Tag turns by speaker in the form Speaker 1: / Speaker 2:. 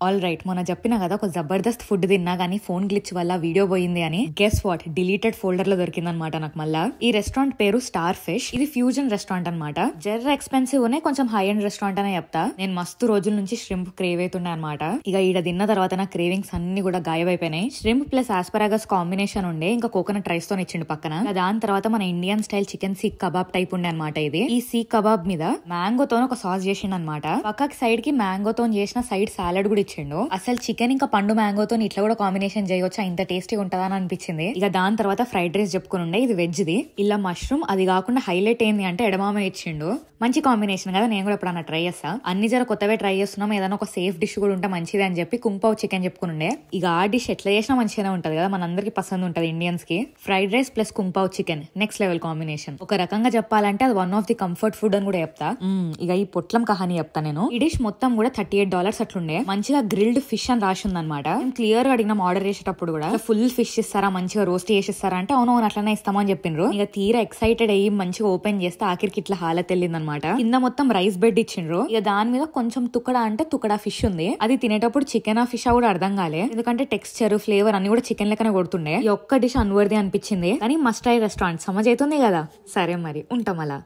Speaker 1: All right, మొన్న చెప్పినా కదా ఒక జబర్దస్త్ ఫుడ్ తిన్నా గానీ ఫోన్ గ్లిచ్ వల్ల వీడియో పోయింది అని. గెస్ వాట్, డిలీటెడ్ ఫోల్డర్ లో దొరికిందనమాట నాకు మళ్ళా. ఈ రెస్టారెంట్ పేరు స్టార్ ఫిష్. ఇది ఫ్యూజన్ రెస్టారెంట్ అనమాట. జర్ర ఎక్స్పెన్సివ్ నే, కొంచెం హై ఎండ్ రెస్టారెంట్ అనే చెప్తా. నేను మస్తు రోజుల నుంచి ష్రింప్ క్రేవ్ అవుతుండే అనమాట. ఇక ఈడ తిన్న తర్వాత నా క్రేవింగ్స్ అన్ని కూడా గాయమైపోయినాయి. ష్రింప్ ప్లస్ ఆస్పరాగస్ కాంబినేషన్ ఉండే, ఇంకా కోకోనట్ రైస్ తో ఇచ్చిండు పక్కన. దాని తర్వాత మన Indian style chicken seek kebab type ఉండే అనమాట ఇది. ఈ సీక్ కబాబ్ మీద మ్యాంగోతో ఒక సాస్ చేసిండు అనమాట. పక్కకి సైడ్ కి మ్యాంగోతో చేసిన సైడ్ సాలడ్ కూడా ఇచ్చిండు. అసలు చికెన్ ఇంకా పండు మ్యాంగోతో ఇట్లా కూడా కాంబినేషన్ చేయవచ్చా, ఇంత టేస్టీ ఉంటుందా అని అనిపించింది. ఇక దాని తర్వాత ఫ్రైడ్ రైస్ చెప్పుకుని ఇది వెజ్ ది. ఇలా మష్రూమ్, అది కాకుండా హైలైట్ ఏంది అంటే ఎడమామ ఇచ్చిండు. మంచి కాంబినేషన్ కదా, నేను కూడా ఎప్పుడన్నా ట్రై చేస్తా. అన్ని జర కొత్తవే ట్రై చేస్తున్నాం, ఏదైనా ఒక సేఫ్ డిష్ కూడా ఉంటే మంచిది అని చెప్పి కుంపావ్ చికెన్ చెప్పుకునుండే. ఇక ఆ డిష్ ఎట్లా చేసినా మంచిగానే ఉంటది కదా, మనందరికి పసంद ఉంటది ఇండియన్స్ కి. Fried rice plus kung pao chicken next level combination. ఒక రకంగా చెప్పాలంటే అది one of the comfort food అని కూడా చెప్తా. ఇక ఈ పొట్లం కహాని చెప్తా నేను. ఈ డిష్ మొత్తం కూడా $38 అట్లుండే. మంచిగా గ్రిల్డ్ ఫిష్ అని రాసి ఉందన్నమాట. క్లియర్ గా అడిగినాం ఆర్డర్ చేసేటప్పుడు కూడా, ఫుల్ ఫిష్ ఇస్తారా, మంచిగా రోస్ట్ చేసిస్తారా అంటే అవును అట్లనే ఇస్తామని చెప్పిండ్రు. ఇక తీరా ఎక్సైటెడ్ అయ్యి మంచిగా ఓపెన్ చేస్తే ఆఖరికి ఇట్లా హాలత్ వెళ్ళింది అనమాట. కింద మొత్తం రైస్ బెడ్ ఇచ్చిండ్రు. ఇక దాని మీద కొంచెం తుకడా అంటే తుకడా ఫిష్ ఉంది. అది తినేటప్పుడు చికెన్ ఆ ఫిష్ కూడా అర్థం కాలే, ఎందుకంటే టెక్స్చర్ ఫ్లేవర్ అన్ని కూడా చికెన్ లెక్కనే కొడుతుండే. ఈ ఒక్క డిష్ అన్వర్ది అనిపించింది, కానీ మస్ట్ ట్రై రెస్టారెంట్ సమజ్ అవుతుంది కదా. సరే మరి ఉంటాం అలా.